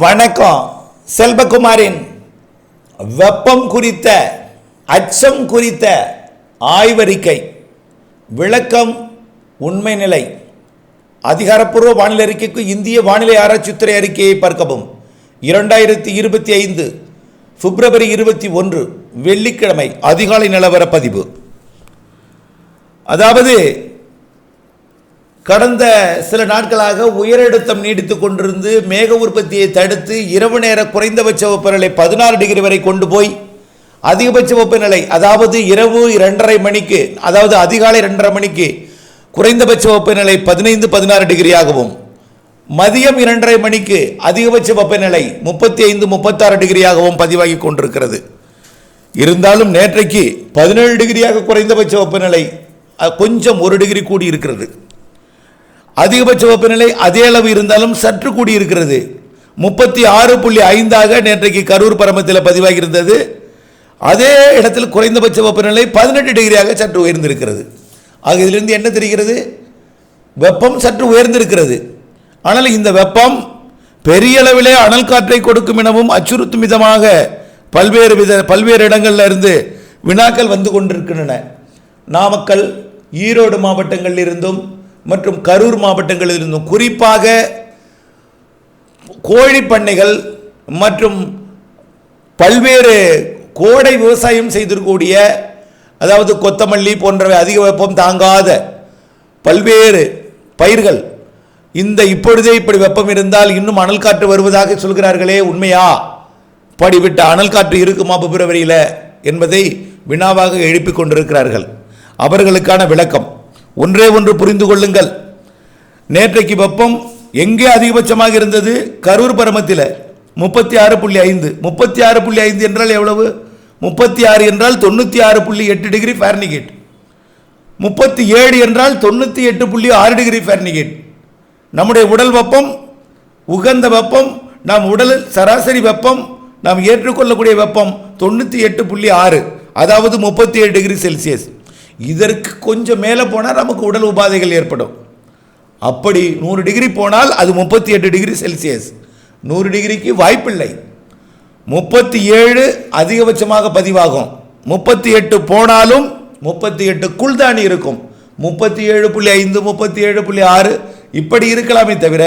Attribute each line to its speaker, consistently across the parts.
Speaker 1: வணக்கம். செல்வகுமாரின் வெப்பம் குறித்த அச்சம் குறித்த ஆய்வறிக்கை விளக்கம் உண்மை நிலை அதிகாரப்பூர்வ வானிலை அறிக்கைக்கு இந்திய வானிலை ஆராய்ச்சித்துறை அறிக்கையை பார்க்கவும். 2025 பிப்ரவரி 21 வெள்ளிக்கிழமை அதிகாலை நிலவர பதிவு. அதாவது கடந்த சில நாட்களாக உயரழுத்தம் நீடித்துக் கொண்டிருந்து மேக உற்பத்தியை தடுத்து இரவு நேர குறைந்தபட்ச வெப்பநிலை 16 டிகிரி வரை கொண்டு போய் அதிகபட்ச வெப்பநிலை அதாவது இரவு 2:30 மணிக்கு அதாவது அதிகாலை 2:30 மணிக்கு குறைந்தபட்ச வெப்பநிலை 15-16 டிகிரியாகவும் மதியம் 2:30 மணிக்கு அதிகபட்ச வெப்பநிலை 35-36 டிகிரியாகவும் பதிவாகி கொண்டிருக்கிறது. இருந்தாலும் நேற்றைக்கு 17 டிகிரியாக குறைந்தபட்ச வெப்பநிலை கொஞ்சம் 1 டிகிரி கூடி இருக்கிறது. அதிகபட்ச வெப்பநிலை அதே அளவு இருந்தாலும் சற்று கூடி இருக்கிறது. 36.5 நேற்றைக்கு கரூர் பரமத்தில் பதிவாகி இருந்தது. அதே இடத்தில் குறைந்தபட்ச வெப்பநிலை 18 டிகிரியாக சற்று உயர்ந்திருக்கிறது. ஆக இதிலிருந்து என்ன தெரிகிறது? வெப்பம் சற்று உயர்ந்திருக்கிறது. ஆனால் இந்த வெப்பம் பெரிய அளவிலே அனல் காற்றை கொடுக்கும் எனவும் அச்சுறுத்தும் விதமாக பல்வேறு இடங்களில் இருந்து வினாக்கள் வந்து கொண்டிருக்கின்றன. நாமக்கல், ஈரோடு மாவட்டங்களில் இருந்தும் மற்றும் கரூர் மாவட்டங்களில் இருந்தும் குறிப்பாக கோழி பண்ணைகள் மற்றும் பல்வேறு கோடை விவசாயம் செய்திருக்கக்கூடிய அதாவது கொத்தமல்லி போன்றவை அதிக வெப்பம் தாங்காத பல்வேறு பயிர்கள் இப்பொழுதே இப்படி வெப்பம் இருந்தால் இன்னும் அனல் காற்று வருவதாக சொல்கிறார்களே, உண்மையா? படிவிட்ட அனல் காற்று இருக்குமா பிப்ரவரியில் என்பதை வினாவாக எழுப்பிக் கொண்டிருக்கிறார்கள். அவர்களுக்கான விளக்கம் ஒன்றே ஒன்று புரிந்து கொள்ளுங்கள். நேற்றைக்கு வெப்பம் எங்கே அதிகபட்சமாக இருந்தது? கரூர் பரமத்தில் 36.5. 36.5 என்றால் எவ்வளவு? 36 என்றால் 96.8 டிகிரி ஃபாரன்ஹீட். 37 என்றால் 98.6 டிகிரி ஃபாரன்ஹீட். நம்முடைய உடல் வெப்பம், உகந்த வெப்பம், நாம் உடலில் சராசரி வெப்பம், நாம் ஏற்றுக்கொள்ளக்கூடிய வெப்பம் 98.6, அதாவது 37 டிகிரி செல்சியஸ். இதற்கு கொஞ்சம் மேலே போனால் நமக்கு உடல் உபாதைகள் ஏற்படும். அப்படி 100 டிகிரி போனால் அது 38 டிகிரி செல்சியஸ். 100 டிகிரிக்கு வாய்ப்பில்லை. 37 அதிகபட்சமாக பதிவாகும். 38 போனாலும் 38க்குள் தான் இருக்கும். 37.5, 37.6 இப்படி இருக்கலாமே தவிர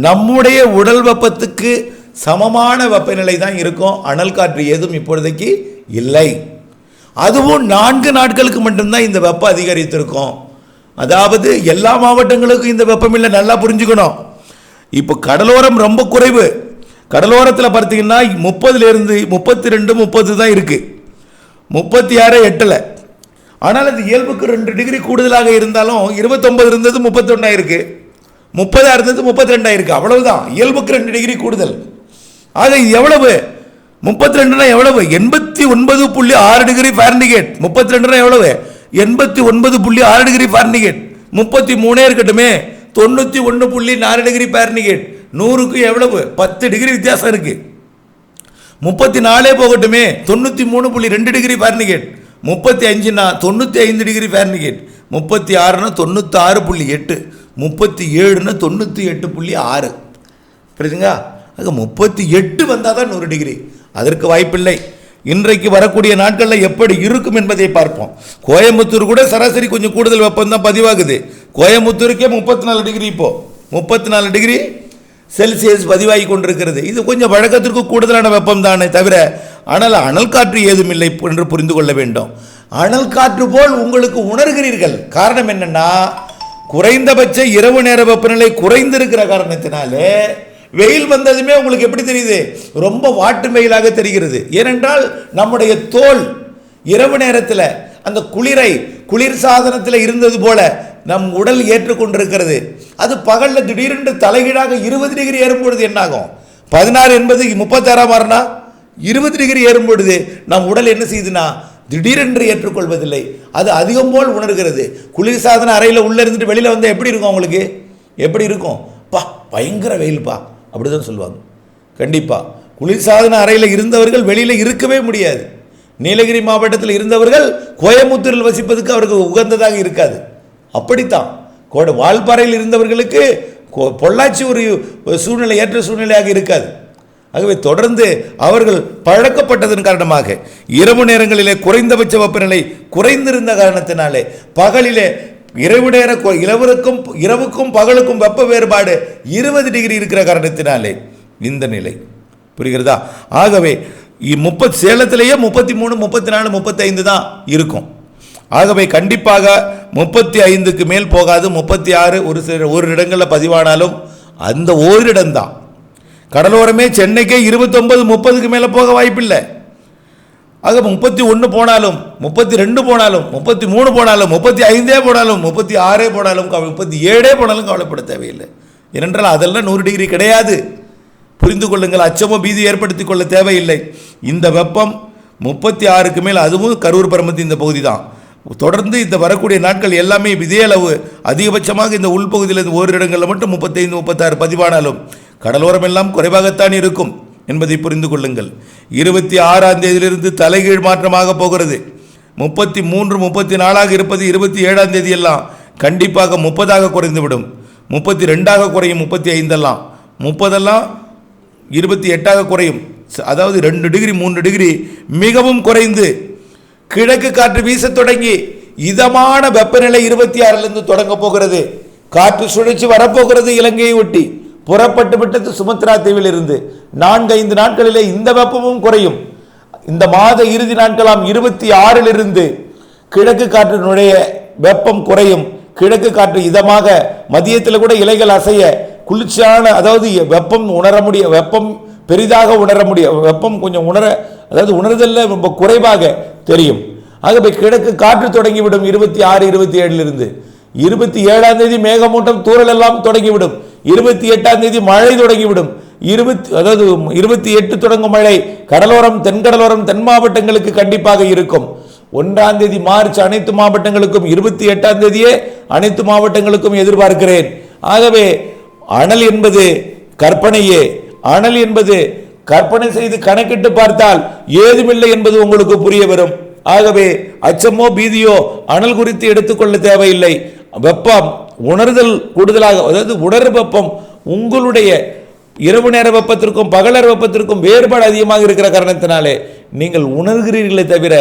Speaker 1: நம்முடைய உடல் வெப்பத்துக்கு சமமான வெப்பநிலை தான் இருக்கும். அனல் காற்று ஏதும் இப்பொழுதைக்கு இல்லை. அதுவும் 4 நாட்களுக்கு மட்டும்தான் இந்த வெப்பம் அதிகரித்திருக்கும். அதாவது எல்லா மாவட்டங்களுக்கும் இந்த வெப்பம் இல்லை, நல்லா புரிஞ்சுக்கணும். இப்போ கடலோரம் ரொம்ப குறைவு. கடலோரத்தில் பார்த்தீங்கன்னா 30லிருந்து 32, 30 தான் இருக்கு. 36 எட்டலை. ஆனால் அது இயல்புக்கு 2 டிகிரி கூடுதலாக இருந்தாலும் 29 இருந்தது 31 இருக்கு, 30 இருந்தது 32 இருக்கு. அவ்வளவுதான், இயல்புக்கு 2 டிகிரி கூடுதல். ஆக இது எவ்வளவு? 32 எவ்வளவு? 89.6 டிகிரி ஃபாரன்ஹீட். 32 எவ்வளவு? 89.6 டிகிரி ஃபாரன்ஹீட். 33 இருக்கட்டுமே, 91.4 டிகிரி ஃபாரன்ஹீட். 100க்கு எவ்வளவு? 10 டிகிரி வித்தியாசம் இருக்கு. 34 போகட்டுமே, 93.2 டிகிரி ஃபாரன்ஹீட். 35னா 95 டிகிரி ஃபாரன்ஹீட். 36னா 96.8, 37னா 98.6. புரியுதுங்க? ஆக 38 வந்தால் தான் 100 டிகிரி. அதற்கு வாய்ப்பில்லை. இன்றைக்கு வரக்கூடிய நாட்களில் எப்படி இருக்கும் என்பதை பார்ப்போம். கோயம்புத்தூர் கூட சராசரி கொஞ்சம் கூடுதல் வெப்பம் தான் பதிவாகுது. கோயம்புத்தூருக்கே 34 டிகிரி, இப்போ 34 டிகிரி செல்சியஸ் பதிவாகி கொண்டிருக்கிறது. இது கொஞ்சம் வழக்கத்திற்கு கூடுதலான வெப்பம் தானே தவிர ஆனால் அனல் காற்று ஏதும் இல்லை என்று புரிந்து கொள்ள வேண்டும். அனல் காற்று போல் உங்களுக்கு உணர்கிறீர்கள். காரணம் என்னன்னா, குறைந்தபட்ச இரவு நேர வெப்பநிலை குறைந்திருக்கிற காரணத்தினாலே வெயில் வந்ததுமே உங்களுக்கு எப்படி தெரியுது? ரொம்ப வாட்டு வெயிலாக தெரிகிறது. ஏனென்றால் நம்முடைய தோல் இரவு நேரத்தில் அந்த குளிர் சாதனத்தில் இருந்தது போல நம் உடல் ஏற்றுக்கொண்டிருக்கிறது. அது பகலில் திடீரென்று தலைகீழாக 20 டிகிரி ஏறும்பொழுது என்னாகும்? 16 என்பது 36 மாறினா 20 டிகிரி ஏறும்பொழுது நம் உடல் என்ன செய்யுதுன்னா திடீரென்று ஏற்றுக்கொள்வதில்லை. அது அதிகம் போல் உணர்கிறது. குளிர்சாதன அறையில் உள்ளே இருந்துட்டு வெளியில் வந்தால் எப்படி இருக்கும்? உங்களுக்கு எப்படி இருக்கும்? பா பயங்கர வெயில்ப்பா அப்படி தான் சொல்லுவாங்க. கண்டிப்பாக குளிர்சாதன அறையில் இருந்தவர்கள் வெளியில் இருக்கவே முடியாது. நீலகிரி மாவட்டத்தில் இருந்தவர்கள் கோயம்புத்தூரில் வசிப்பதுக்கு அவருக்கு உகந்ததாக இருக்காது. அப்படித்தான் வால்பாறையில் இருந்தவர்களுக்கு பொள்ளாச்சி ஒரு சூழ்நிலை ஏற்ற சூழ்நிலையாக இருக்காது. ஆகவே தொடர்ந்து அவர்கள் பழக்கப்பட்டதன் காரணமாக இரவு நேரங்களிலே குறைந்தபட்ச வெப்பநிலை குறைந்திருந்த காரணத்தினாலே பகலிலே இரவுக்கும் பகலுக்கும் வெப்ப வேறுபாடு 20 டிகிரி இருக்கிற காரணத்தினாலே இந்த நிலை. புரிகிறதா? ஆகவே சேலத்திலேயே 33, 34, 35 தான் இருக்கும். ஆகவே கண்டிப்பாக 35க்கு மேல் போகாது. 36 ஒரு இடங்களில் பதிவானாலும் அந்த ஓரிடம்தான். கடலோரமே சென்னைக்கே 29, 30க்கு மேலே போக வாய்ப்பில்லை. ஆக 31 போனாலும் 32 போனாலும் 33 போனாலும் 35 போனாலும் 36 போனாலும் 37 போனாலும் கவலைப்பட தேவையில்லை. ஏனென்றால் அதெல்லாம் 100 டிகிரி கிடையாது. புரிந்து கொள்ளுங்கள். அச்சமோ பீதி ஏற்படுத்திக் கொள்ள தேவையில்லை. இந்த வெப்பம் 36க்கு மேல், அதுவும் கரூர் பரமத்தி இந்த பகுதி தான். தொடர்ந்து இந்த வரக்கூடிய நாட்கள் எல்லாமே இதே அளவு. அதிகபட்சமாக இந்த உள்பகுதியில் ஓரிரு இடங்களில் மட்டும் 35, 36 பதிவானாலும் கடலோரம் எல்லாம் குறைவாகத்தான் இருக்கும் என்பதை புரிந்து கொள்ளுங்கள். 26ஆம் தேதியிலிருந்து தலைகீழ் மாற்றமாக போகிறது. 33, 34 இருப்பது 27ஆம் தேதி எல்லாம் கண்டிப்பாக 30ஆக குறைந்துவிடும். 32ஆக குறையும். 35 எல்லாம் 30 28ஆக குறையும். அதாவது 2 டிகிரி 3 டிகிரி மிகவும் குறைந்து கிழக்கு காற்று வீச தொடங்கி இதமான வெப்பநிலை 26லிருந்து தொடங்க போகிறது. காற்று சுழற்சி வரப்போகிறது. இலங்கையை ஒட்டி புறப்பட்டு விட்டது சுமத்ரா தீவில் இருந்து 4-5 நாட்களிலே இந்த வெப்பமும் குறையும். இந்த மாத இறுதி நாட்களாம் 26லிருந்து கிழக்கு காற்றினுடைய வெப்பம் குறையும். கிழக்கு காற்று இதமாக மதியத்தில் கூட இலைகள் அசைய குளிர்ச்சியான, அதாவது வெப்பம் உணர முடிய, வெப்பம் பெரிதாக உணர முடிய, வெப்பம் கொஞ்சம் அதாவது உணர்தல்ல ரொம்ப குறைவாக தெரியும். ஆகவே கிழக்கு காற்று தொடங்கிவிடும் 26, 27லிருந்து. 27ஆம் தேதி மேகமூட்டம் தூறல் எல்லாம் தொடங்கிவிடும். 28ஆம் தேதி மழை தொடங்கிவிடும். 28 தொடங்கும் மழை கடலோரம், தென்கடலோரம், தென் மாவட்டங்களுக்கு கண்டிப்பாக இருக்கும். 1ஆம் தேதி மார்ச் அனைத்து மாவட்டங்களுக்கும், 28ஆம் தேதியே அனைத்து மாவட்டங்களுக்கும் எதிர்பார்க்கிறேன். ஆகவே அனல் என்பது கற்பனையே. அனல் என்பது கற்பனை செய்து கணக்கிட்டு பார்த்தால் ஏதுமில்லை என்பது உங்களுக்கு புரிய வரும். ஆகவே அச்சமோ பீதியோ அனல் குறித்து எடுத்துக்கொள்ள தேவையில்லை. வெப்பம் உணர்தல் கூடுதலாக, அதாவது உணர் வெப்பம் உங்களுடைய இரவு நேர வெப்பத்திற்கும் பகலர் வெப்பத்திற்கும் வேறுபாடு அதிகமாக இருக்கிற காரணத்தினாலே நீங்கள் உணர்கிறீர்களே தவிர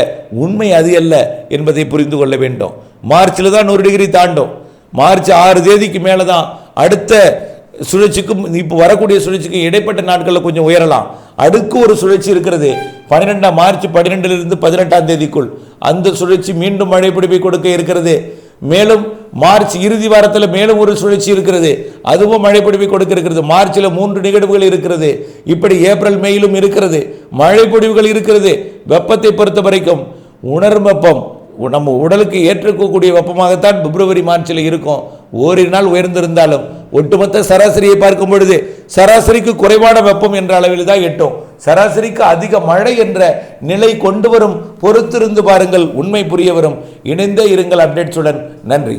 Speaker 1: உண்மை அது அல்ல என்பதை புரிந்து கொள்ள வேண்டும். மார்ச்சில் தான் 100 டிகிரி தாண்டும். மார்ச் 6 தேதிக்கு மேலே தான் அடுத்த சுழற்சிக்கும் இப்போ வரக்கூடிய சுழற்சிக்கும் இடைப்பட்ட நாட்களில் கொஞ்சம் உயரலாம். அடுக்கு ஒரு சுழற்சி இருக்கிறது. 12ஆம் மார்ச் 12லிருந்து 18ஆம் தேதிக்குள் அந்த சுழற்சி மீண்டும் மழை பிடிப்பை கொடுக்க இருக்கிறது. மேலும் மார்ச் இறுதி வாரத்தில் மேலும் ஒரு சுழற்சி இருக்கிறது. அதுவும் மழை பொழிவை கொடுக்க இருக்கிறது. மார்ச்சில் 3 நிகழ்வுகள் இருக்கிறது. இப்படி ஏப்ரல் மேயிலும் இருக்கிறது. மழை பொழிவுகள் இருக்கிறது. வெப்பத்தை பொறுத்த வரைக்கும் உணரும் வெப்பம் நம்ம உடலுக்கு ஏற்றுக்கக்கூடிய வெப்பமாகத்தான் பிப்ரவரி மார்ச்சில் இருக்கும். ஓரிரு நாள் உயர்ந்திருந்தாலும் ஒட்டுமொத்த சராசரியை பார்க்கும் பொழுது சராசரிக்கு குறைவான வெப்பம் என்ற அளவில் தான் எட்டும். சராசரிக்கு அதிக மழை என்ற நிலை கொண்டு வரும். பொறுத்திருந்து பாருங்கள், உண்மை புரிய வரும். இணைந்தே இருங்கள் அப்டேட்ஸுடன். நன்றி.